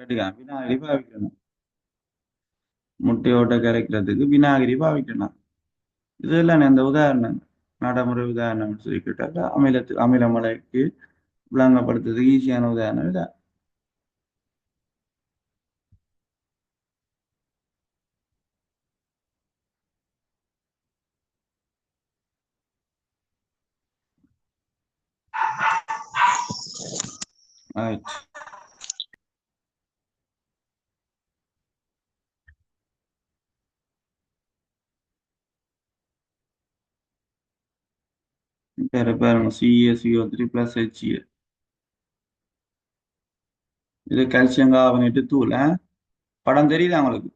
விநாகிரி பாவிக்கணும். முட்டையோட்ட கரைக்கிறதுக்கு விநாகிரி பாவிக்கணும். இதெல்லாம் இந்த உதாரணம் நடைமுறை உதாரணம் சொல்லிக்கிட்டாக்கா அமிலமலைக்கு விளங்கப்படுத்துறதுக்கு ஈஸியான உதாரணம் இதான். ரைட். பாருங்க CaCO3+HCl. இது கால்சியம் கார்பனேட்டு தூள். படம் தெரியுதா உங்களுக்கு?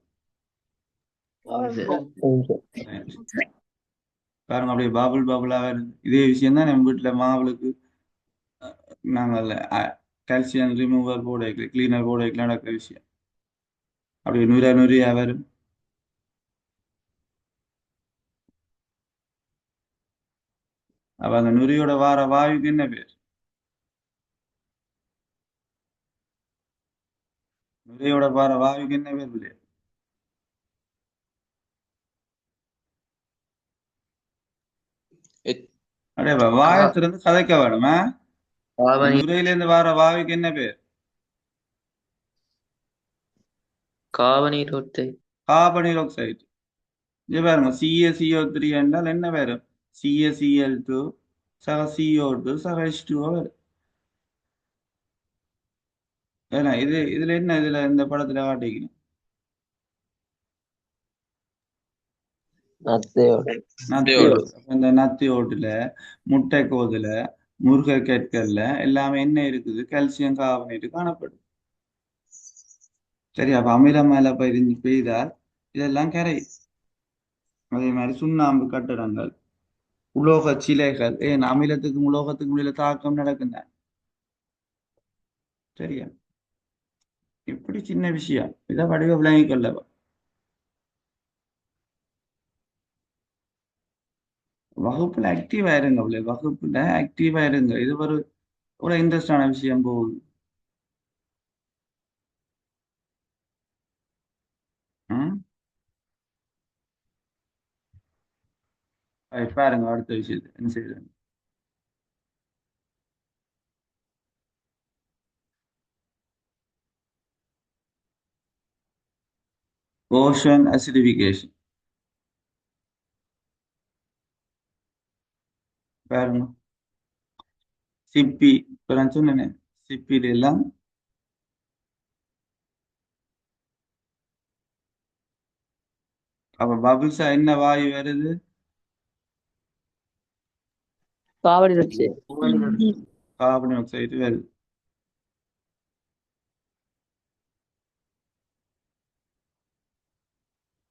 Right. பாருங்க அப்படியே பபுளா வருது. இதே விஷயம் தான் நம்ம வீட்டுல மாவுளுக்கு நாங்கள் கால்சியம் ரிமூவர் போட வைக்கல, கிளீனர் போட வைக்கல நடக்கிற விஷயம். அப்படியே நுரையா வரும். அப்ப அந்த நுரையோட வார வாயுக்கு என்ன பேர்? நுரையோட வார வாயுக்கு என்ன பேர் பிள்ளை? அப்படியே வாயத்திலிருந்து கதைக்க வேணுமா? இந்த காபனி நுரையிலிருந்து வார வாயுக்கு என்ன பேர்? காபனீரொட்சைட் கார்பனீர் ஆக்சைடு. இது பாருங்க CaCO3 என்றால் என்ன வரும்? CaCl2 சக CO2 சக H2O வரும். ஏன்னா இதுல என்ன இதுல இந்த படத்துல காட்டிக்கணும் நத்தையோட நத்தி ஓட்டு. அப்ப இந்த நத்தி ஓட்டுல முட்டைக்கோதுல முருகை கற்கள்ல எல்லாமே என்ன இருக்குது? கால்சியம் கார்பனேட் காணப்படும். சரி, அப்ப அமிலம் மேல பெய்தால் இதெல்லாம் கரை. அதே மாதிரி சுண்ணாம்பு கட்டடங்கள், உலோக சிலைகள், ஏன் அமிலத்துக்கும் உலோகத்துக்கும் உள்ள தாக்கம் நடக்குங்க. சரியா? இப்படி சின்ன விஷயம் இதை வடிவ விளங்கிக் கொள்ளவா. வகுப்புல ஆக்டிவா இருங்க வகுப்புல ஆக்டிவா இருங்க. இது ஒரு இன்ட்ரெஸ்டான விஷயம் போகுது. ம். பாருங்க அடுத்த விஷயத்தை என்ன செய்யுது. ஓஷன் அசிடிபிகேஷன். பாருங்க சிப்பி, இப்ப நான் சொன்னேனே சிப்பில எல்லாம். அப்ப பபிள்ஸா என்ன வாயு வருது? காபனீரொட்சைட் கார்பன் டை ஆக்சைடு வருது.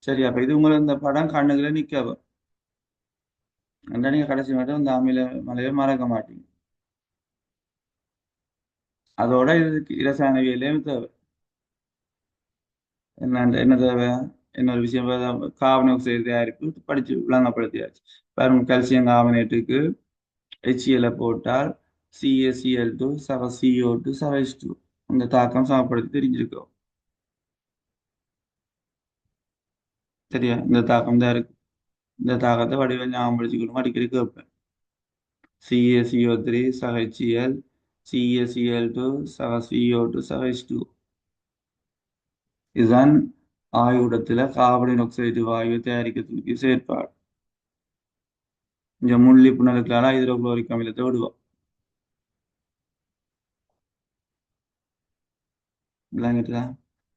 சரி, அப்ப இது உங்களுக்கு இந்த படம் கண்ணுக்குள்ள நிக்க நீங்க கடைசி மட்டும் இந்த அமில மலையை மறக்க மாட்டீங்க. அதோட இதுக்கு இரசாயனவியலையும் தேவை. என்ன தேவை? இன்னொரு விஷயம் கார்பன் ஆக்சைடு தயாரிப்பு படிச்சு விளங்கப்படுத்தியாச்சு. பாருங்க கால்சியம் கார்பனேட்டுக்கு HCl போட்டால் CaCl2 சக CO2 சக H2 இந்த தாக்கம் சமப்படுத்தி தெரிஞ்சிருக்கோம். சரியா? இந்த தாக்கம் தான் இருக்கு. இந்த தாக்கத்தை வடிவ ஞாபகம் படிச்சுக்கணும், அடிக்கடி கேட்பேன். CaCO3 சக HCl, CaCl2 சக CO2 சக H2. இதுதான் ஆய்வுடத்துல கார்பன் ஆக்சைடு வாயு தயாரிக்கிறதுக்கு செயற்பாடு. இந்த முள்ளி புனலுக்கெல்லாம் ஹைட்ரோகுளோரிக் அமிலத்தை விடுவோம். விளங்கிட்டுதா?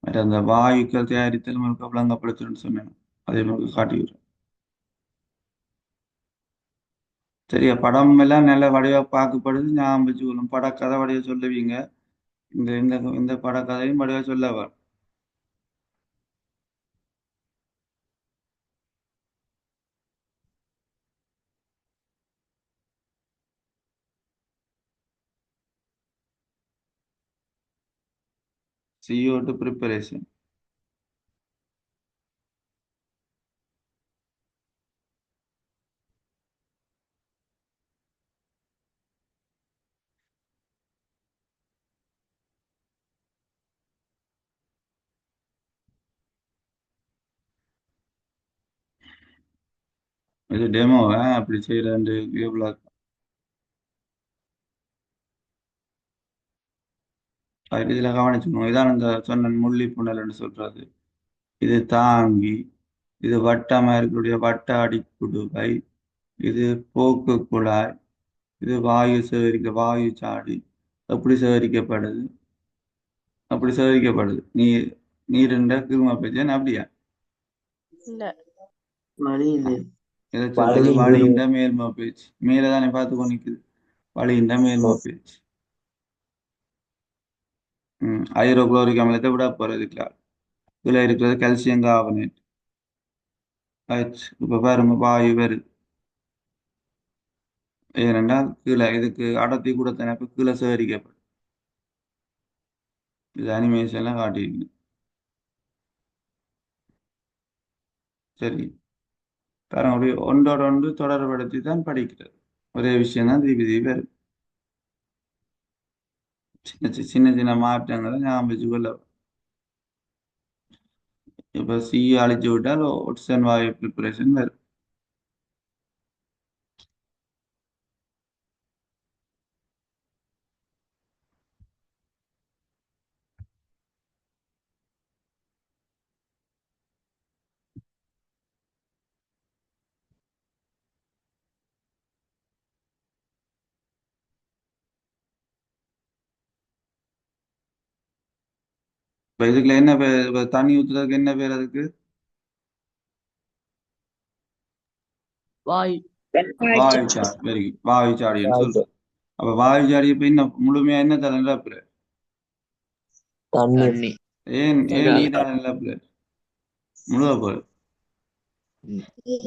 மற்ற அந்த வாயுக்கள் தயாரித்தல் நம்மளுக்கு விளங்கப்படுத்தணும்னு சொன்னேன். அதே மாதிரி காட்டிவிடுறேன். சரியா? படம் எல்லாம் நல்ல வடிவா பார்க்கப்படுது, ஞாபகம் வச்சுக்கணும். படக்கதை வடிவ சொல்லுவீங்க. இந்த இந்த இந்த படக்கதையும் வடிவா சொல்லவா. CO2 preparation. இது டெமோவை அப்படி செய்யறது எவ்வளோ இதில் கவனிச்சுக்கணும். இதான் இந்த சொன்ன முள்ளி புனல்னு சொல்றது. இது தாங்கி, இது வட்டமா இருக்கக்கூடிய வட்ட அடிக்குடுகை, இது போக்கு குழாய், இது வாயு சாடி எப்படி சேகரிக்கப்படுது? அப்படி சேகரிக்கப்படுது. நீருண்ட கிரும பேச்சு அப்படியா? இல்ல. இதை சொல்றது வழியின் மேல்ம பேச்சு. மேலதானே பார்த்து கொண்டிருக்குது. வழியின் மேல்ம பேச்சு. ஹைட்ரோகுளோரிக் அமிலத்தை விட போறதுக்கா? இதுல இருக்கிறது கால்சியம் கார்பனேட். இப்ப பாருங்க வாயு வருது. ஏனென்றால் கீழே இதுக்கு அடர்த்தி கூட தனக்கு கீழே சேகரிக்கப்படும். இது அனிமேஷன்லாம் காட்டியிருக்கு. சரி, பாருங்க அப்படி ஒன்றோட ஒன்று தொடர்படுத்தி தான் படிக்கிறது. ஒரே விஷயம் தான் திருப்பி திருப்பி வரும். சின்ன சின்ன மாற்றங்களை ஞாபகம் வச்சுக்கொள்ள. இப்ப சி அழிச்சு விட்டால் ஒட்சன் வாயு ப்ரிப்பரேஷன் வரும். இப்ப இதுக்குள்ள என்ன பேர்? இப்ப தண்ணி ஊத்துறதுக்கு என்ன பேர் அதுக்கு? வாயு. வாயுச்சாடி. Very good. வாயுச்சாடின்னு சொல்றோம். அப்ப வாயுச்சாடி இப்ப இன்னும் முழுமையா என்ன தர நிரப்புற? தண்ணி. ஏன் நீதான் நிரப்புற? முழுவ போகுது.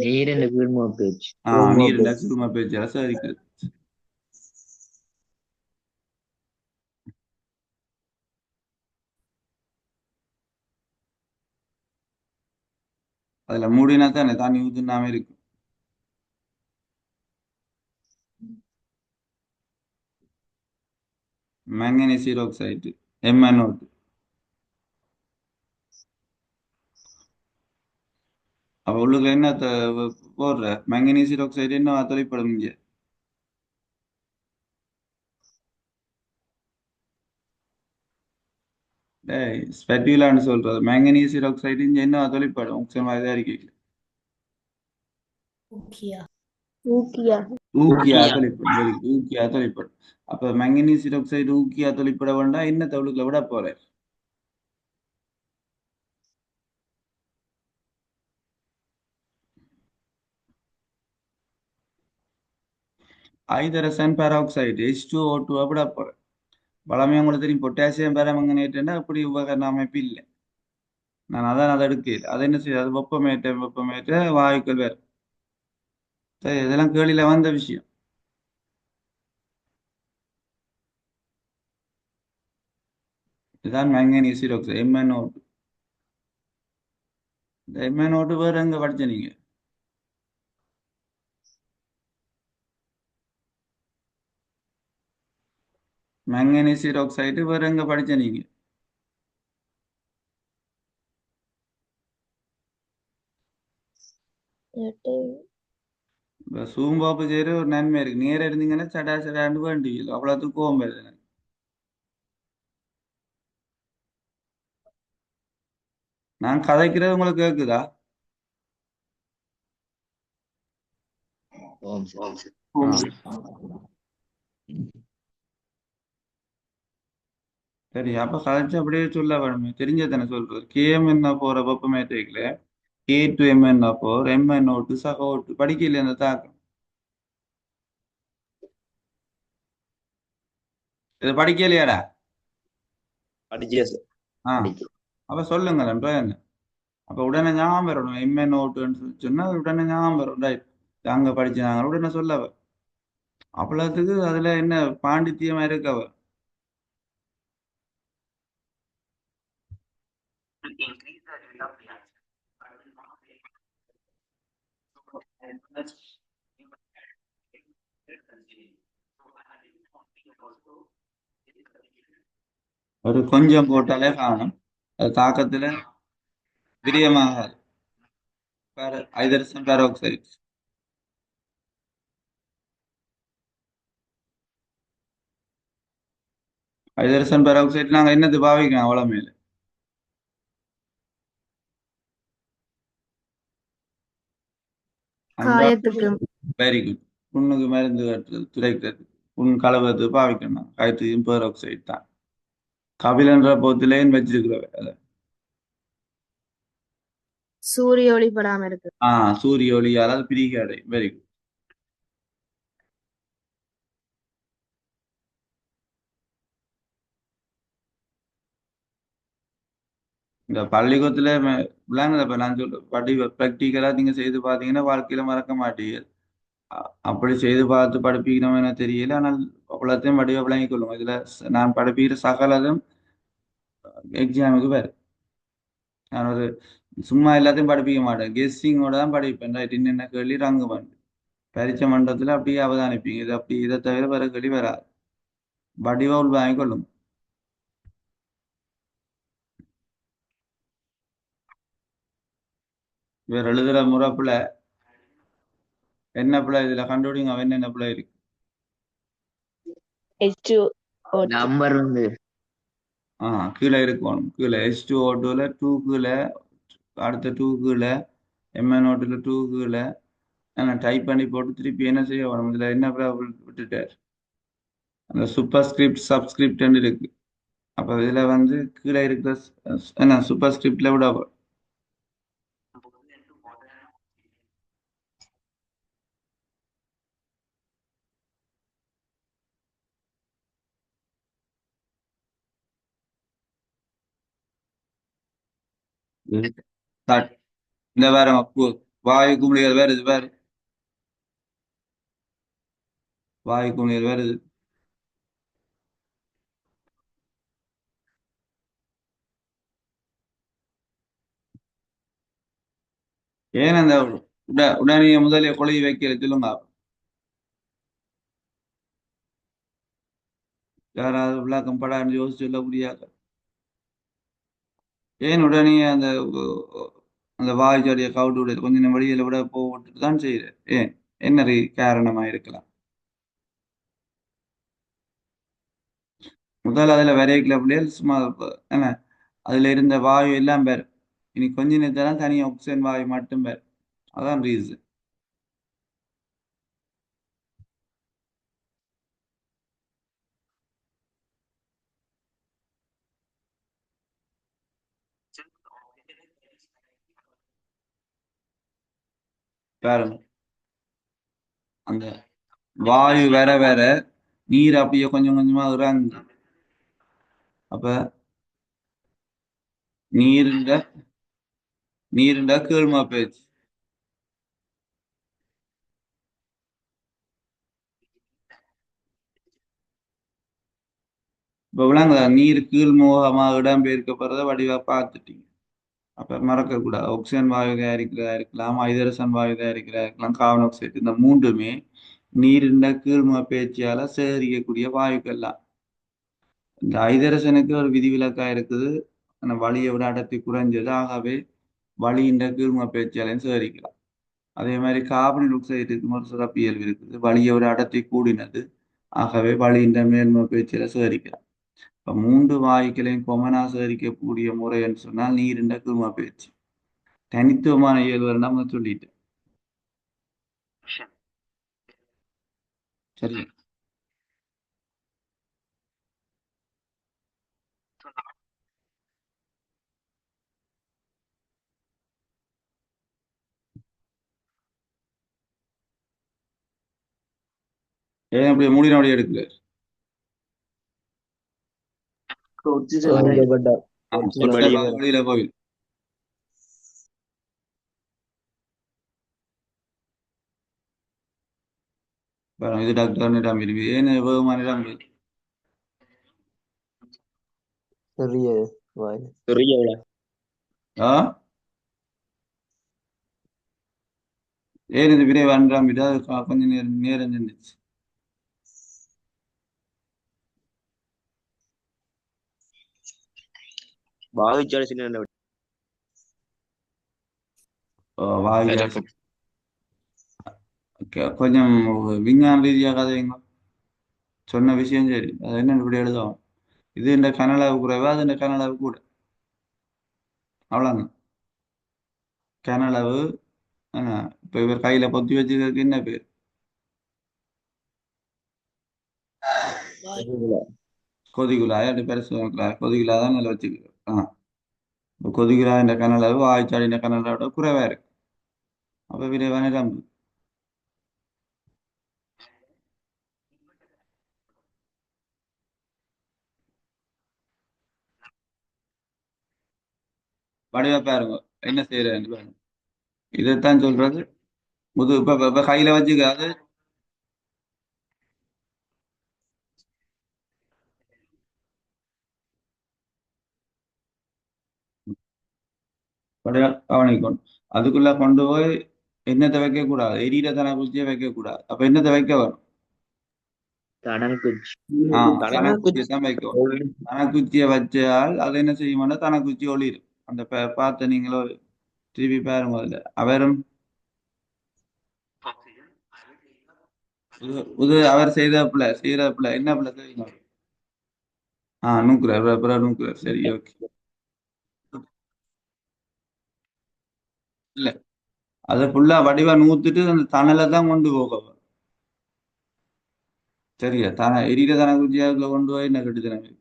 நீரின் கீழ்ம பேச்சு. நீர் கிரும பேச்சால சேகரிக்கிறது. அதுல மூடினா தானே தண்ணி ஊத்துனாம இருக்கும். மேங்கனீஸ் ஹீரோக்சைடு MnO2. அப்ப உள்ளுக்கு என்ன போடுற? மேங்கனீஸ் ஹீரோக்சைடு என்ன தொலைப்படும் இங்க? டேய் ஸ்பெட்யூலான்னு சொல்றது. மேங்கனீஸ் ஹீரோக்சைடு இங்க என்ன தொலைப்படும்? முக்கியமா இதா இருக்கு. ஊக்கியா தொலைப்படும். Very good. ஊக்கியா தொலைப்படும். அப்ப மேங்கனீஸ் ஹீரோக்சைடு ஊக்கியா தொலைப்பட வேண்டாம். என்ன தவுளுக்குள்ள விட போற? ஐதரசன் பெராக்சைடு H2O2 விட போற. பழமே உங்களுக்கு தெரியும். பொட்டாசியம் பெராமங்கனேட்டுன்னா அப்படி உபகரண அமைப்பு இல்லை. நான் அதான் அதை எடுக்கல. அதை என்ன செய்யாது? வெப்பமேற்ற வாயுக்கள் வேறு. சரி, இதெல்லாம் கேள்வியில வந்த விஷயம். இதுதான் மேங்கனீஸ் ஹீரோக்சைடு MnO2. இந்த MnO2 வேற எங்க படிச்ச நீங்க? மேங்கனீஸ் ஹீரோக்சைடு வேற எங்க படிச்ச நீங்க? இப்ப சூம்பாப்பு செய்யற ஒரு நன்மை இருக்கு. நேரம் இருந்தீங்கன்னா சடா சடாண்டு வேண்டி அவ்வளோத்துக்கு கோவம் வருது எனக்கு. நான் கதைக்கிறது உங்களுக்கு கேக்குதா? சரி, அப்ப கதைச்சு அப்படியே சொல்ல வேணுமே. தெரிஞ்சதானே சொல்றது. KMnO போற வெப்பமேற்றிக்கல K2MnO4 MnO2 சகோ2 படிக்கல அந்த தாக்கம். இதை படிக்கலையாடா? ஆ அப்ப சொல்லுங்களேன் என்ன. அப்ப உடனே ஞாபகம் வரணும். MnO2ன்னு சொன்னா உடனே ஞாபகம் வரும். ரைட், அங்க படிச்சாங்க உடனே சொல்ல வரும். அவ்வளவுக்கு அதுல என்ன பாண்டித்தியமா இருக்கவ. ஒரு கொஞ்சம் போட்டாலே காணும். அது தாக்கத்துல விரியமாக ஐதரசன் பெராக்சைடு. ஹைட்ரஜன் பெராக்சைடு நாங்க என்னது பாவிக்கிறோம் அவ்வளோ மேல அன்றா காயத்துக்கு. Very good. புண்ணுக்கு மருந்து கட்டுறது துடைக்கிறது புண் கலவரது பாவிக்கணும் ஹைட்ரஜன் பெராக்சைடு தான். கபிலன்ற போத்திலேன்னு வச்சிருக்கிறவ அதை. சூரிய ஒளி படாம இருக்கு. சூரிய ஒளியால் அது பிரிகை அடையும். Very good. இந்த பள்ளிக்கூடத்துல விளையாடுறத இப்ப நான் சொல்ற ப்ராக்டிக்கலா நீங்க செய்து பார்த்தீங்கன்னா வாழ்க்கையில மறக்க மாட்டீங்க. அப்படி செய்து பார்த்து படிப்பிக்கணும் என தெரியல. ஆனால் அவ்வளோத்தையும் வடிவ விளங்கிக் கொள்ளும். இதுல நான் படிப்பிக்கிற சகலதும் எக்ஸாமுக்கு வேறு. நான் ஒரு சும்மா எல்லாத்தையும் படிப்பிக்க மாட்டேன். கெஸ்ஸிங்கோட தான் படிப்பேன். ரைட் என்னென்ன கேள்வி ரங்கு பண்ணு பரீட்சை மண்டலத்துல அப்படியே அவதானிப்பீங்க. இது அப்படி இதை தவிர வேற கேள்வி வராது. வடிவ உள் வாங்கிக் கொள்ளும். வேற எழுதுற முறைப்புல என்ன பிள்ளை இதுல கண்டுபிடிங்க அவன் என்ன பிள்ளை இருக்கு. H2O2. நம்பர் வந்து கீழே இருக்கணும். கீழே H2O2ல 2 கீழே அடுத்த 2 கீழே MnO2ல 2 கீழே நான் டைப் பண்ணி போட்டு திருப்பி என்ன செய்ய வரும் இதுல என்ன விட்டுட்டார். அந்த சூப்பர் ஸ்கிரிப்ட் சப்ஸ்கிரிப்ட் இருக்கு. அப்ப இதுல வந்து கீழே இருக்கிற என்ன சூப்பர் ஸ்கிரிப்ட்ல விட இந்த வேற வாயு குமிழிகள் வேற இது வேற வாயு குமிழிகள் வேற இது. ஏன் அந்த உடனே முதலே கொலை வைக்கல சொல்லுங்க. யாராவது விளக்கம் படான்னு யோசிச்சு சொல்ல முடியாது. ஏன் உடனே அந்த அந்த வாய்ச்சாடியை கவுட்டு விட கொஞ்சம் நேரம் வெளியில விட போட்டு தான் செய்யுது. ஏன் என்ன காரணமா இருக்கலாம். முதல்ல அதுல வரைக்கல பிள்ளைகள் சும்மா என்ன அதுல இருந்த வாயு எல்லாம் பேர் இனி கொஞ்ச நேரத்தான் தனி ஆக்சிஜன் வாயு மட்டும் பேர். அதான் ரீசன். பாருங்க அந்த வாயு வேற வேற நீர் அப்படியே கொஞ்சம் கொஞ்சமா இறங்கு. அப்ப நீருண்ட நீருண்ட கீழ்மா பேச்சு. இப்ப விளங்குதா நீர் கீழ்முகமா இடம்பெயர்க்கப்படுறத வடிவா பார்த்துட்டீங்க. அப்ப மறக்க கூடாது. ஆக்சிஜன் வாயு தயாரிக்கிறதா இருக்கலாம் ஹைட்ரஜன் வாயு தயாரிக்கிறதா இருக்கலாம் கார்பன் ஆக்சைடு இந்த மூன்றுமே நீரின் கீழ்முக பேச்சியால சேகரிக்கக்கூடிய வாயுக்கள் தான். இந்த ஹைட்ரஜனுக்கு ஒரு விதிவிலக்கா இருக்குது. அந்த வளியை விட அடர்த்தி குறைஞ்சது. ஆகவே வளியின் கீழ்முக பேச்சியாலையும் சேகரிக்கலாம். அதே மாதிரி கார்பன் ஆக்சைடுக்கு ஒரு சிறப்பியல்பு இருக்குது. வளியை விட அடர்த்தி கூடினது. ஆகவே வளியின் மேல்முக பேச்சியால சேகரிக்கலாம். இப்ப மூன்று வாயுக்களையும் கொமனா சேகரிக்கக்கூடிய முறைன்னு சொன்னால் நீரின் கீழ்முக பேச்சு. தனித்துவமான இயல்பு நம்ம சொல்லிட்டேன். சரி ஏன் இப்படி மூடின வழி எடுக்கல. வெளியில போய் இது டாக்டர் நிடம் இருக்கு. ஏன் வேகமான நிடம் பெரிய வாய் ஆ ஏன் இது விரைவான நிடம் இது அது கொஞ்சம் நேரம் நின்றுச்சு. பாவிச்சாலும் சின்ன வாய் கொஞ்சம் விஞ்ஞான ரீதியாக கதைங்க சொன்ன விஷயம் சரி அது என்ன இப்படி எழுதும். இது இந்த கன அளவு குறைவு அது இந்த கன அளவு கூட அவ்வளோங்க கன அளவு. இப்போ இவர் கையில பொத்தி வச்சுக்கிறதுக்கு என்ன பேர்? கொதிகுழாய் அப்படி பெருசு கொதிகுழா தான் நல்லா வச்சுக்கிறோம். இப்போ கொதிகுழா இந்த கன அளவு ஆய்ச்சாடி இந்த கன அளவோட குறைவா இருக்கு. அப்போ விரைவான ரம்பு வடிவா பாருங்க என்ன செய்யறேன்னு பாருங்க. இதைத்தான் சொல்றது. இப்ப கையில வச்சுக்க அது வடிவா கவனிக்கணும். அதுக்குள்ள கொண்டு போய் எண்ணத்தை வைக்க கூடாது, எரியிற தன குச்சியை வைக்க கூடாது. அப்ப என்னத்தை வைக்க வரும்? தனக்குச்சி தனக்குச்சியை தான் வைக்க வரும். தனக்குச்சியை வச்சால் அது என்ன செய்யும்னா தனக்குச்சி ஒளிரும். அந்த பார்த்த நீங்களோ திருப்பி பாருங்க அதுல அவரும் அவர் செய்த பிள்ளை என்ன பிள்ளை செய்யுங்க. நூக்குறார் அப்புறம் நூக்குறார். சரி ஓகே. இல்ல அதை ஃபுல்லா வடிவா நூத்துட்டு அந்த தணலை தான் கொண்டு போக. சரியா எரியிற தனக்குச்சியாக்குள்ள கொண்டு போய் என்ன கட்டுத்தனம்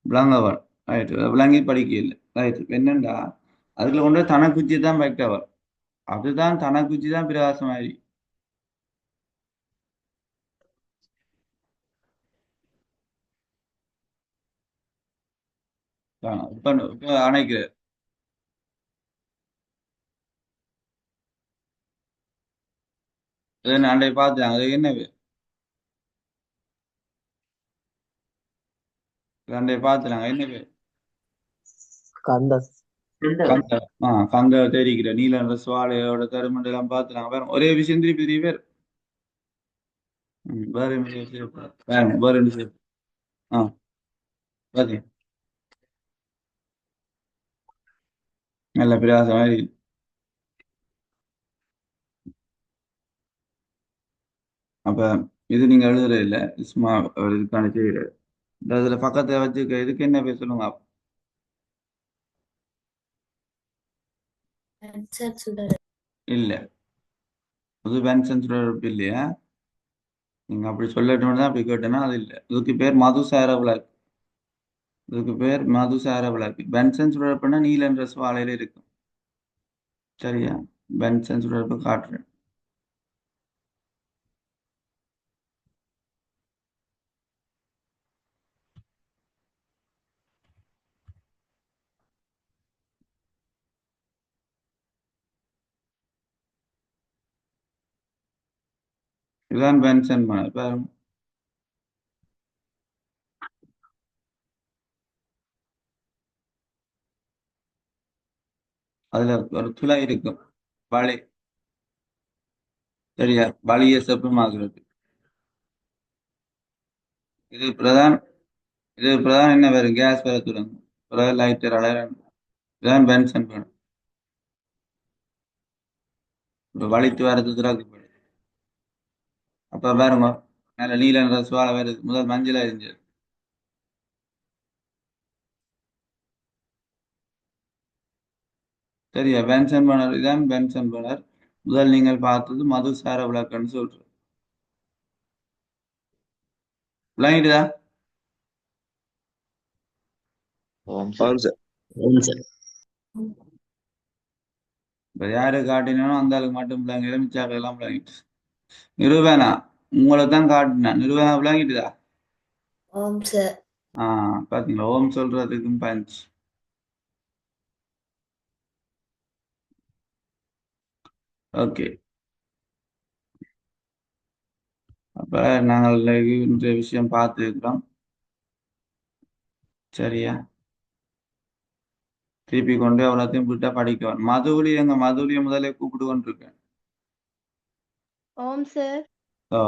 விளங்கவர். ரைட்டு விளங்கி படிக்க இல்லை. ரைட்டு என்னண்டா அதுக்குள்ள கொண்டு போய் தனக்குச்சி தான் வைக்கவர். அதுதான் தனக்குச்சி தான் பிரகாசமாயி. இப்ப அணைக்கிறார். அண்டை பார்த்தாங்க அது என்ன பேர்? அண்டை பார்த்துறாங்க என்ன பேர்? கந்த கந்த. கந்த தெரிகிற நீல சுவாலையோட கருமண்டை எல்லாம் பார்த்துறாங்க. வேற ஒரே விஷயம் திருப்பி திருப்பி பேர். வேற என்ன வேற என்ன செய்ய. ஆ பாத்தீங்க நல்ல பிரயாசம் மாதிரி. அப்ப இது நீங்க எழுதுற இல்ல சும்மா ஒரு இதுக்கான செய்யற இதுல பக்கத்தை வச்சுக்க இதுக்கு என்ன பேர் சொல்லுங்க. இல்ல புது பென்சன் சுடரொட்பு இல்லையா? நீங்க அப்படி சொல்லட்டும் தான் அப்படி கேட்டேன்னா அது இல்லை. இதுக்கு பேர் மதுசார விளக்கு. இதுக்கு பேர் மதுசார விளக்கு. பென்சன் சுடரொட்புனா நீல என்ற சுவாலையில இருக்கும். சரியா பென்சன் சுடரொட்பு காட்டுறேன். இதுதான் பென்சன் மணல் பாருங்க. அதுல ஒரு துளை இருக்கும். வளி சரியா வளிய செப்பமாகிறது. இது பிரதான் இது பிரதான் என்ன வரும் கேஸ் வர தொடங்கும். பிறகு லைட்டர் அலையணும். இதுதான் பென்சன் மணல். இப்ப வலித்து வரது திறக்கப்படும். அப்ப பாருங்க நல்ல நீல நிற சுவாலை வருது. முதல் மஞ்சள் இருந்துச்சு. சரியா பென்சன் பர்னர் இதான் பென்சன் பர்னர். முதல் நீங்கள் பார்த்தது மதுசார விளக்குன்னு சொல்றோம். விளங்கிட்டுதா? ஓம் சார். ஆம் சார். இப்ப யாரு காட்டினோ அந்த ஆளுக்கு மட்டும் விளங்கி மிச்சாக்கள் எல்லாம் விளங்கிட்டு. நிறுவனா உங்களை தான் காட்டினேன். நிறுவனா விளங்கிட்டுதா? ஓம் சார். பாத்தீங்களா ஓம் சொல்றதுக்கும் பஞ்ச். ஓகே. அப்ப நாங்கள் இந்த விஷயம் பார்த்துருக்கிறோம். சரியா திருப்பி கொண்டு அவ்வளோத்தையும் விட்டா படிக்க மதுவுலி எங்க மதுவுலிய முதலே கூப்பிட்டு கொண்டிருக்கேன். ஓம் சார். ஓ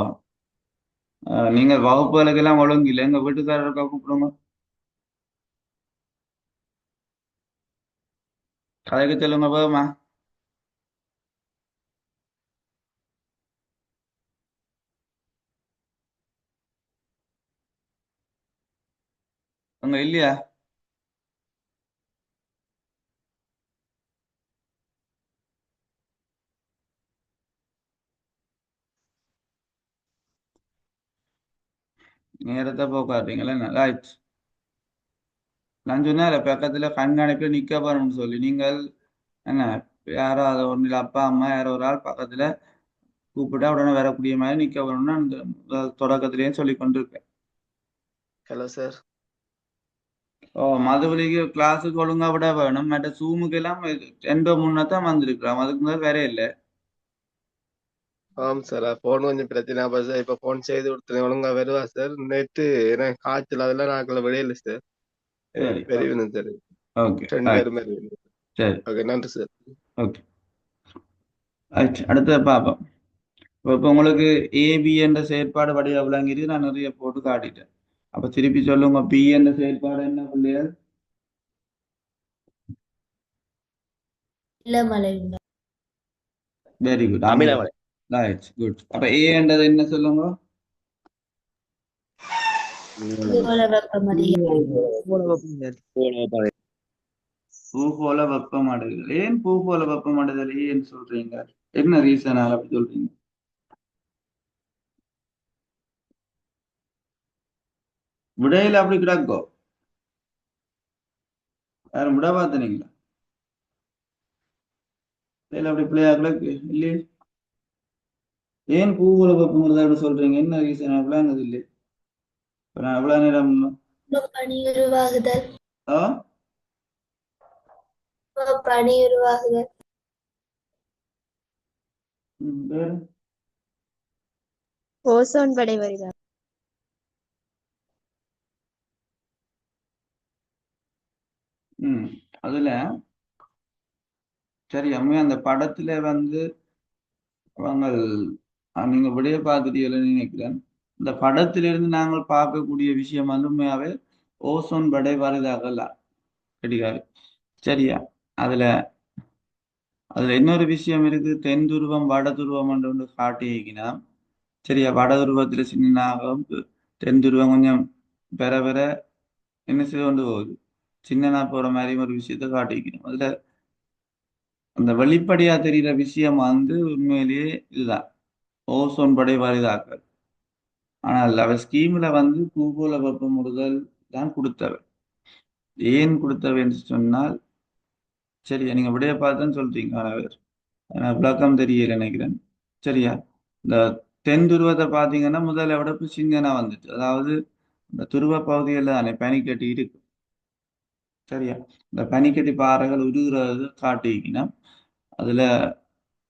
நீங்க வகுப்புகளுக்கு எல்லாம் ஒழுங்கு இல்லை. எங்க வீட்டுக்காரருக்கா கூப்பிடுங்க. கதைக்கு சொல்லுங்க போமா. இருக்கிறீங்களா இல்லையா? நேரத்தை போக்காடுறீங்களா? ரைட். நான் சொன்னேன் பக்கத்துல கண்காணிப்புல நிக்க போறோம்னு சொல்லி நீங்கள் என்ன யாரோ அதை ஒன்றில் அப்பா அம்மா யாரோ ஒரு ஆள் பக்கத்துல கூப்பிட்டா உடனே வரக்கூடிய மாதிரி நிக்க வரணும்னு அந்த தொடக்கத்திலேயே சொல்லி கொண்டிருக்கேன். Hello sir. ஓ மதுவலிக்கு கிளாஸுக்கு ஒழுங்கா விட வேணும். மற்ற ஜூமுக்கு எல்லாம் 2 3 தான் வந்திருக்கிறோம். அதுக்கு முதல் வேற இல்லை. ஆம் சார். போன் கொஞ்சம் பிரச்சனை சார். இப்ப போன் செய்து கொடுத்தேன் ஒழுங்கா வருவா சார். நேற்று எனக்கு காய்ச்சல் அதெல்லாம் நாட்கள விடையில சார். சரி பெரியவனும் சார். ஓகே 2 பேருமே. சரி ஓகே நன்றி சார். Okay right. அடுத்தது பார்ப்போம். இப்போ உங்களுக்கு ஏபி என்ற செயற்பாடு வடிவ விளங்கிட்டு நான் நிறைய போட்டு காட்டிட்டேன். அப்ப திருப்பி சொல்லுங்க பி என்ற செயற்பாடு என்ன பிள்ளைகள்? இளமலை வெரி குட். அமிலமலை. Right good. அப்ப ஏ என்றது என்ன சொல்லுங்க? பூகோள வெப்பமடைதல். பூகோள வெப்பமடைதல். ஏன் பூகோள வெப்பமடைதல் ஏன் சொல்றீங்க? என்ன ரீசனால அப்படி சொல்றீங்க? விடையில அப்படி கிடக்கோ? யாரும் விட பார்த்தனீங்களா? இல்ல அப்படி பிள்ளையா கிடக்கு இல்லையே. ஏன் பூகோள வெப்பமடைதல் சொல்றீங்க? என்ன ரீசன் விளங்குது இல்லையே. இப்ப நான் எவ்வளவு நேரம் பனி உருவாகுதல். ஆ பனி உருவாகுதல். வேற? ஓசோன் படை வருகிறார். அதுல சரி அம்மையா அந்த படத்துல வந்து அவங்க நீங்க விடைய பார்த்துட்டீங்கன்னு நினைக்கிறேன். இந்த படத்திலிருந்து நாங்கள் பார்க்கக்கூடிய விஷயம் வந்து உண்மையாவே ஓசோன் படை வருதாகல கிடையாது. சரியா? அதுல அதுல இன்னொரு விஷயம் இருக்கு. தென் துருவம் வட துருவம் என்று ஒன்று காட்டியிருக்கினா சரியா? வட துருவத்துல சின்னனாகவும் தென் துருவம் கொஞ்சம் பெற பெற என்ன செய்து கொண்டு போகுது சின்னனா போற மாதிரி ஒரு விஷயத்த காட்டிக்கணும். அதுல அந்த வெளிப்படையா தெரிகிற விஷயம் வந்து உண்மையிலேயே இதுதான் ஓசோன் படை வாரிதாக்கல். ஆனால் அவ ஸ்கீம்ல வந்து பூகோள வெப்பமுறுதல் தான் கொடுத்தவை. ஏன் கொடுத்தவை என்று சொன்னால் சரியா நீங்க விடைய பார்த்துன்னு சொல்றீங்க. ஆனால் எனக்கு விளக்கம் தெரியல நினைக்கிறேன். சரியா? இந்த தென் துருவத்தை பார்த்தீங்கன்னா முதல்ல விட சிந்தனா வந்துட்டு அதாவது இந்த துருவ பகுதிகளில் தானே பனிக்கட்டி இருக்கு. சரியா? இந்த பனிக்கட்டி பாறைகள் உருகுறது காட்டிக்கணும். அதுல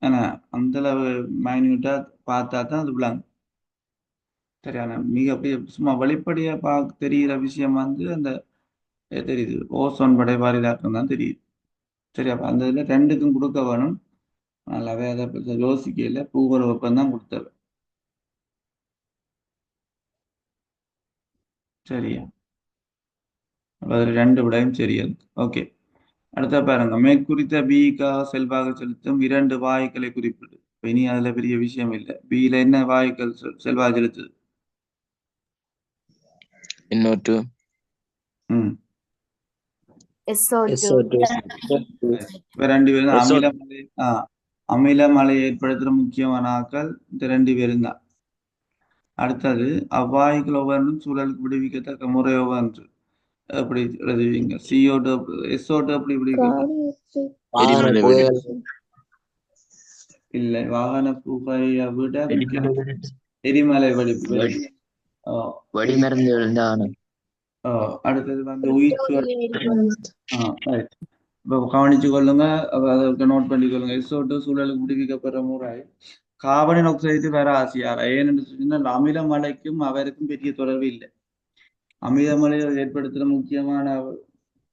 என்ன அந்த அளவு மைன்யூட்டா பார்த்தா தான் அது விளங்கும். சரியான மிக அப்படியே சும்மா வெளிப்படையா பார்க்க தெரிகிற விஷயம் வந்து அந்த தெரியுது ஓசோன் படை வாரிதாக்கம் தான் தெரியுது. சரி அப்ப அந்த இதுல ரெண்டுக்கும் கொடுக்க வேணும். நல்லாவே அதை பற்றி யோசிக்கல. பூகோள வெப்பம் தான் கொடுத்தது. சரியா? அப்ப அது 2 விடையும் சரியா இருக்கு. ஓகே அடுத்த பாருங்க. மேற்குறித்த பிக்காக செல்வாக்கு செலுத்தும் 2 வாயுக்களை குறிப்பிடு. இப்ப இனி அதுல பெரிய விஷயம் இல்லை. பியில என்ன வாயுக்கள் செல்வாக்கு செலுத்துது? இன்னொரு ம் SO2. இப்ப 2 பேரும் தான் SO2. அமிலமலை அமிலமலை ஏற்படுத்துற முக்கியமான ஆக்கள் இந்த 2 பேரும் தான். அடுத்தது அவ்வாயுக்கள் ஒவ்வொன்றும் சூழலுக்கு விடுவிக்கத்தக்க முறை ஒவ்வொன்று எப்படி எழுதுவீங்க? CO2 SO2 அப்படி விடுவிக்க எரிமலை புகைகள். இல்லை. வாகன புகையை விட முக்கியம் எரிமலை வெடிப்பு. வெடிமருந்து இருந்தான அடுத்தது வந்து உயிர் இப்போ கவனிச்சு கொள்ளுங்க. அதை நோட் பண்ணி கொள்ளுங்க. SO2 சூழலுக்கு விடுவிக்கப்படுற முறை கார்பன் ஆக்சைடு வேற ஆசியாரா. ஏன்னு சொன்னால் அமில மலைக்கும் அவருக்கும் பெரிய தொடர்பு இல்லை. அமில மலையை ஏற்படுத்துற முக்கியமான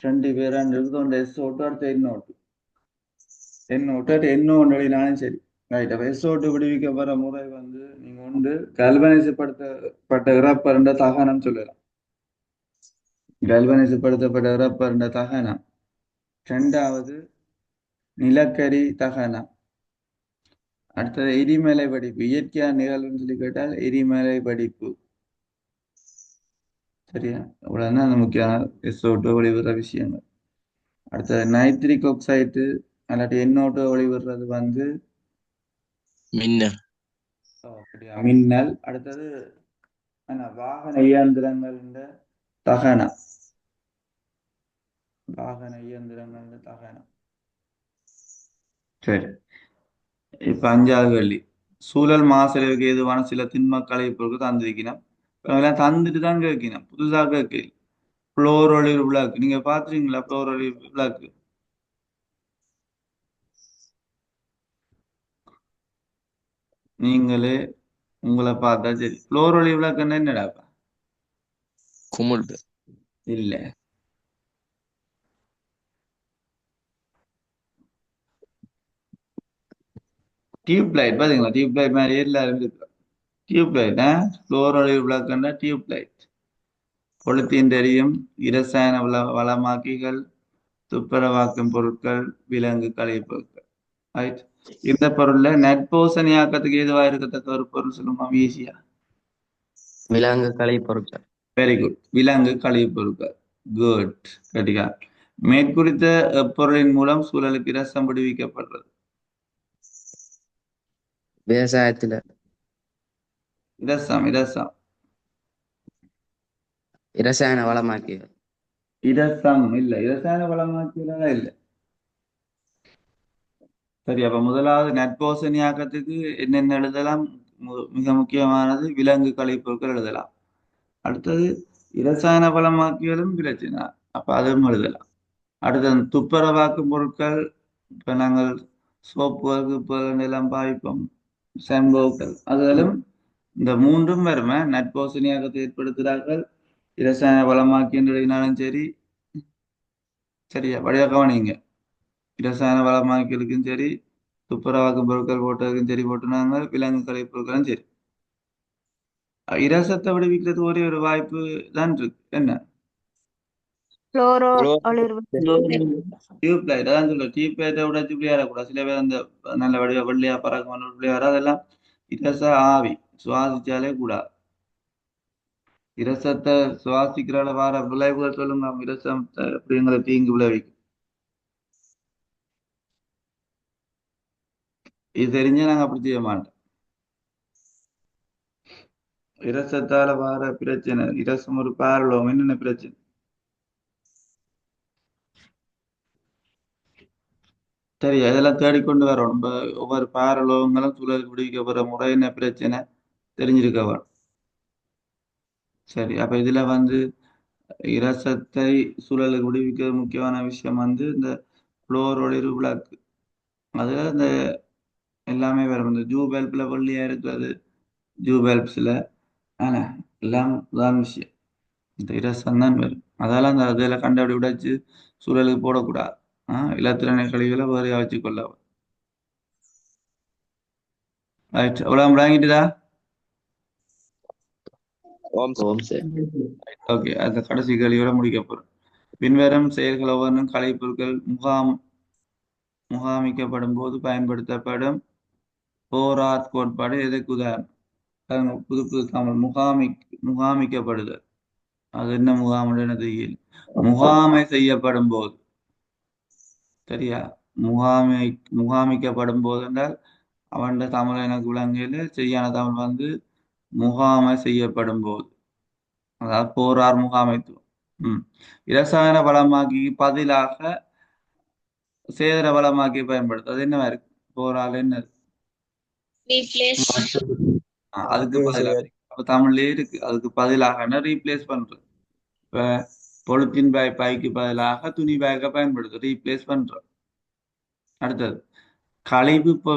2 பேரான்றது ஒன்று SO2 அடுத்த NO2 சரி ரைட். அப்ப SO2 விடுவிக்கப்படுற முறை வந்து நீங்க ஒன்று கல்வனைசப்படுத்தப்பட்ட இறப்பருண்ட தகனம் சொல்லலாம். கல்வனைசப்படுத்தப்பட்ட இறப்பருண்ட தகனம். 2வது நிலக்கரி தகனம். அடுத்தது எரிமலை வெடிப்பு. இயற்கையான நிகழ்வுன்னு சொல்லி கேட்டால் எரிமலை வெடிப்பு. சரியா? இவ்வளவுதான் அந்த முக்கியமான SO2 வெளிவிடுற விஷயங்கள். அடுத்தது நைட்ரிக் ஆக்சைடு அல்லாட்டி NO2 வெளிவிடுறது வந்து மின்னல். அப்படியா மின்னல். அடுத்தது வாகன இயந்திரங்கள் தகனம். வாகன இயந்திரங்கள் தகனம். சரி, இப்ப 5வது கேள்வி. சூழல் மாசடைவுக்கு ஏதுவான சில திண்மக்களை பொருட்கள் தந்திருக்கணும். அதெல்லாம் தந்துட்டு தான் கேட்கணும், புதுசாக கேட்கல. புளோரொளிர் விளக்கு நீங்க பாத்துறீங்களா? புளோரொளிர் விளக்கு நீங்களே உங்களை பார்த்தா சரி. புளோரொளிர் விளக்குன்னா என்னடாப்பா? குமுள். இல்ல, டியூப் லைட். பாத்தீங்களா? டியூப் லைட் மாதிரி எல்லாரும் இருக்கு. Tube light. புளோரொளிர் விளக்குன்னா டியூப் லைட். கொளுத்தின் தெரியும் இரசாயன வளமாக்கிகள், துப்புரவாக்கும் பொருட்கள், விலங்கு கழிவு பொருட்கள். ரைட். இந்த பொருள்ல நட்போசனையாக்கத்துக்கு ஏதுவா இருக்கத்தக்க ஒரு பொருள் சொல்லுமா ஈஸியா? விலங்கு கலை பொருட்கள். Very good. விலங்கு கழிவு பொருட்கள். குட். கட்டிக்கா. மேற்குறித்த பொருளின் மூலம் சூழலுக்கு இரசம் விடுவிக்கப்படுறது. விவசாயத்துல இரசம் இரசம் இரசாயன வளமாக்கி இரசம் இல்ல, இரசாயன வளமாக்கிறதா இல்ல. சரி, அப்ப முதலாவது நட்போசனையாக்கத்துக்கு என்னென்ன எழுதலாம்? மிக முக்கியமானது விலங்கு கழிவு பொருட்கள் எழுதலாம். அடுத்தது இரசாயன வளமாக்கியலும் பிரச்சனை, அப்ப அதுவும் எழுதலாம். அடுத்தது துப்புரவாக்கும் பொருட்கள். இப்ப நாங்கள் சோப்பு எல்லாம் பாவிப்போம், ஷாம்புக்கள், அதுகளும் இந்த மூன்றும் வருமே. நட்போசனையாக்கத்தை ஏற்படுத்துகிறார்கள், இரசாயன வளமாக்கி என்று எழுதினாலும் சரி. சரியா? வழியாக கவனிங்க. இரசாயன வளமாக்கிகளுக்கும் சரி, துப்புரவாக்கும் பொருட்கள் போட்டதுக்கும் சரி போட்டுனாங்க, விலங்கு கழிவு பொருட்களும் சரி. இரசத்தை விடுவிக்கிறது ஒரே ஒரு வாய்ப்பு தான் இருக்கு. என்ன? குளோரோ ஒளிர்வு டியூப் லைட். அதான் சொல்ல, டியூப் லைட்டை உடைச்சு விளையாடக்கூடாது. சில பேர் அந்த நல்ல வடிவ வெள்ளையா பறக்கும் விளையாட, அதெல்லாம் இரச ஆவி சுவாசிச்சாலே கூடாது. இரசத்தை சுவாசிக்கிறால வார விளைவுகள் சொல்லுங்க. இரசம் அப்படிங்கிற தீங்கு விளைவிக்கும். இது தெரிஞ்சா நாங்க அப்படி செய்ய மாட்டோம். இரசத்தால வார பிரச்சனை, இரசம் ஒரு பாரலோகம். என்னென்ன பிரச்சனை? சரி, அதெல்லாம் தேடிக்கொண்டு வரோம். நம்ம ஒவ்வொரு பாரலோகங்களும் சூழலுக்கு விடுவிக்கப்படுற முறை என்ன பிரச்சனை தெரிஞ்சிருக்க வேணும். சரி, அப்ப இதுல இரசத்தை சூழலுக்கு விடுவிக்க முக்கியமான விஷயம் இந்த புளோரொளிர் விளக்கு. அதுல இந்த எல்லாமே வரும். இந்த ஜூ பல்ப்ல வெள்ளியா இருக்கிறது, ஜூ பல்ப்ஸ்ல. ஆனா எல்லாம் தான் விஷயம், இந்த இரசம் தான் வரும். அதால அந்த அதில் கண்டபடி உடைச்சு சூழலுக்கு போடக்கூடாது. இலத்திரனை கழிவுகளை வேறையா வச்சு கொள்ள. ரைட், அவ்வளோ விளங்கிட்டுதா? ஓம் ஓம் சரி. ஓகே, அந்த கடைசி கேள்வியோட முடிக்க போறோம். பின்வரும் செயல்கள் ஒவ்வொன்றும் கலைப்பொருட்கள் முகாமிக்கப்படும் போது பயன்படுத்தப்படும் போராத் கோட்பாடு எதற்கு உதாரணம்? புது புது தமிழ் முகாமிக்கப்படுதல். அது என்ன முகாம் தெரியல. முகாமை செய்யப்படும் போது. சரியா? முகாமிக்கப்படும் போது என்றால் அவன் தமிழ் எனக்கு விளங்கையில சரியான தமிழ் முகாமை செய்யப்படும் போது, அதாவது போரார் முகாமைத்துவம். இரசாயன வளமாக்கி பதிலாக சேதன வளமாக்கி பயன்படுத்து. அது என்னவா இருக்கு? போரால் என்ன? அதுக்கு பதிலாக. அப்ப தமிழ்லயே இருக்கு, அதுக்கு பதிலாக ரீப்ளேஸ் பண்றது. இப்ப பொலித்தீன் பைக்கு பதிலாக துணி பேக்கை பயன்படுத்து, ரீப்ளேஸ் பண்றோம். அடுத்தது கழிவு. இப்போ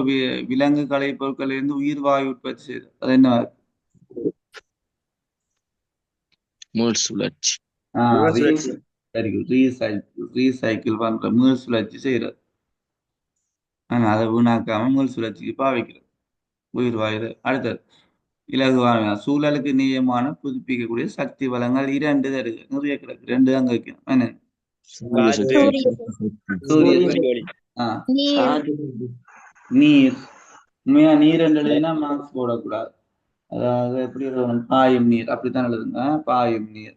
விலங்கு கழிவு பொருட்கள் இருந்து உயிர் வாயு உற்பத்தி செய்யுது. அது என்ன? மூல் சுழற்சி. ரீசைக்கிள் பண்ற, மீள் சுழற்சி செய்யறது. ஆனா அதை வீணாக்காம மீள் சுழற்சிக்கு பாவிக்கிறது உயிர் வாயு. அடுத்தது இலகுவான சூழலுக்கு நியமான புதுப்பிக்கக்கூடிய சக்தி வளங்கள் 2 தருது. நிறைய கிடக்கு, 2 தான் வைக்கணும். என்ன? நீர். உண்மையா நீர் என்று எழுதினா மார்க்ஸ் போடக்கூடாது. அதாவது எப்படி எழுதணும்? பாயும் நீர் அப்படித்தான் எழுதுங்க. பாயும் நீர்.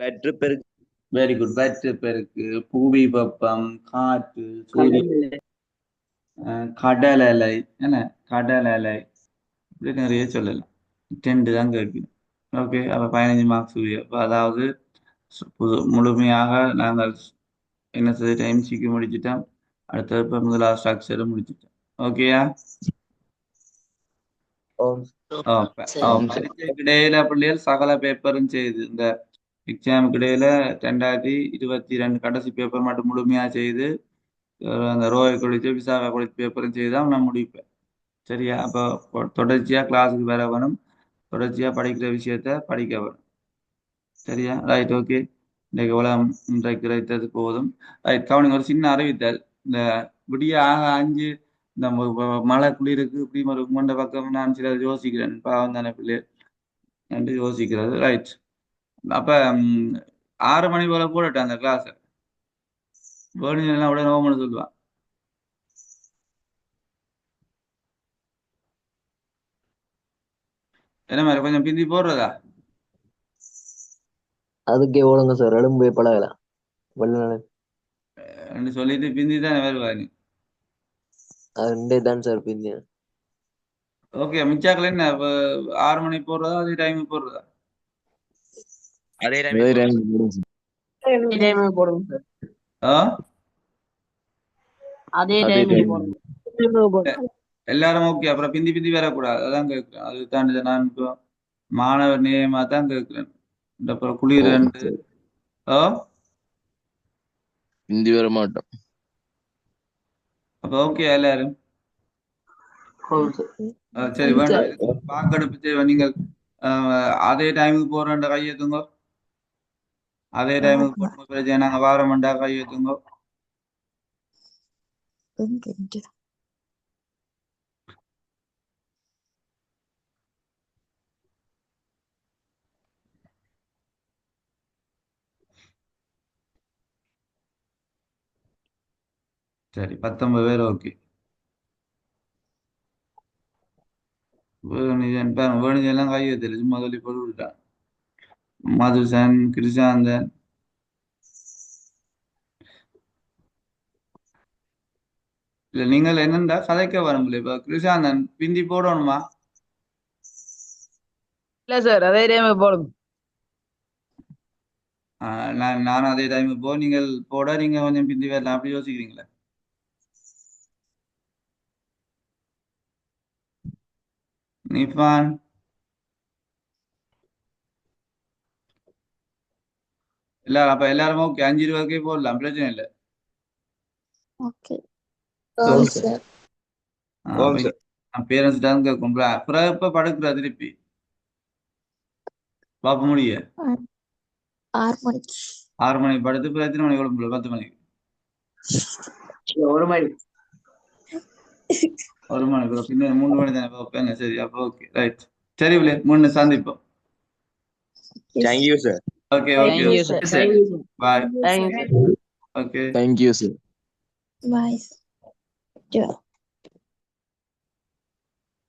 பெற்று பெருக்கு வெரி குட். வற்று பெருக்கு, புவி வெப்பம், காற்று, சூரிய, கடல் அலை, என்ன கடல் அலை, இப்படி நிறைய சொல்லலாம். 10 தான் கேட்கணும். ஓகே, அப்ப 15 மார்க்ஸ் உரிய. அப்ப அதாவது முழுமையாக நாங்கள் என்ன செய்த எம்சிக்கு முடிச்சிட்டோம். அடுத்தது இப்ப முதலாவது ஸ்ட்ரக்சரும் முடிச்சிட்டோம். ஓகேயா? பரீட்சைக்கு இடையில பிள்ளைகள் சகல பேப்பரும் செய்து இந்த எக்ஸாமுக்கு இடையில 2022 கடைசி பேப்பர் மட்டும் முழுமையா செய்து அந்த ரோயை குளிச்சு விசாகா குளிச்சு பேப்பரும் செய்து தான் நான் முடிப்பேன். சரியா? அப்போ தொடர்ச்சியா கிளாஸுக்கு வர வேணும், தொடர்ச்சியா படிக்கிற விஷயத்த படிக்க வேணும். சரியா? ரைட். ஓகே, இன்றைக்கு இன்றைக்கு கிடைத்தது போதும். ரைட். கவனிங்க, ஒரு சின்ன அறிவித்தல். இந்த விடிய 5 இந்த மழை குளிருக்கு இப்படி ஒரு மூண்ட பக்கம் நான் சில யோசிக்கிறேன். பாவம் தானே பிள்ளை என்று யோசிக்கிறது. ரைட். அப்ப 6 மணி போல போடட்டேன் அந்த கிளாஸ். வேணும்னா உடனே ஹோம்னு சொல்லுவான். என்ன மாதிரி கொஞ்சம் பிந்தி போடுறதா? அதுக்கே ஓடுங்க சார், எலும்பு பழகலாம் வெள்ள என்று சொல்லிட்டு பிந்தி தானே வருவா நீ. ரெண்டே தான் சார் பின்ன. ஓகே, மிச்சாக்கள் என்ன 6 மணி போடுறதா அதே டைமுக்கு போடுறதா? அதே அதே டைம் டைம் போடுங்க சார். ஆ, அதே அதே டைம் டைம் போடுங்க. எல்லாரும் ஓகே. அப்புறம் பிந்தி பிந்தி வரக்கூடாது. அதான் கேட்கிறேன். அது தாண்டி நான் இப்போ மாணவர் நேயமா தான் கேட்கிறேன். இந்த அப்புறம் குளிர் ரெண்டு. ஓ, ஹிந்தி வர மாட்டோம். அப்போ ஓகே எல்லாரும். சரி, ம், வேண்டாம். சரி. வாக்கெடுப்பு செய்வோம். நீங்கள் அதே டைமுக்கு போறேன் கையெழுத்துங்க. அதே டைமுக்கு போட்டு பிரச்சனை நாங்க வாரமெண்டா கையெழுத்துங்க. சரி, 19 பேர். ஓகே, வேணுஜன் எல்லாம் கையெழுத்துல சும்மா சொல்லி போட்டு விட்டான். மதுசன், கிருஷாந்தன், இல்ல நீங்கள் என்னண்டா கதைக்க வரல. இப்ப கிருஷாந்தன் பிந்தி போடணுமா? இல்ல சார், அதே டைம் போடுங்க. நானும் அதே டைம் போ, நீங்கள் போட நீங்க கொஞ்சம் பிந்தி வரலாம். அப்படி யோசிக்கிறீங்களா? நிஃபான், எல்லாரும் அப்ப எல்லாரும் ஓகே. 5:20 போடலாம், பிரச்சனை இல்லை. Okay sir. ஓம் சார். பேரண்ட்ஸ் தான் கேட்கும். அப்புறம் இப்ப படுக்கிற திருப்பி பார்க்க முடிய 6 மணிக்கு 6 மணிக்கு படுத்து பிறகு எத்தனை மணிக்கு எழும்புல? 10 மணிக்கு. ஒரு மணி. 1 மணி பின்ன 3 மணி தானே பார்ப்பேங்க. சரி, அப்போ ஓகே, ரைட். சரி பிள்ளை, முன்னு சந்திப்போம். Thank you sir. Okay okay, Thank you, sir. Bye. Thank you. Okay. Thank you sir. Bye.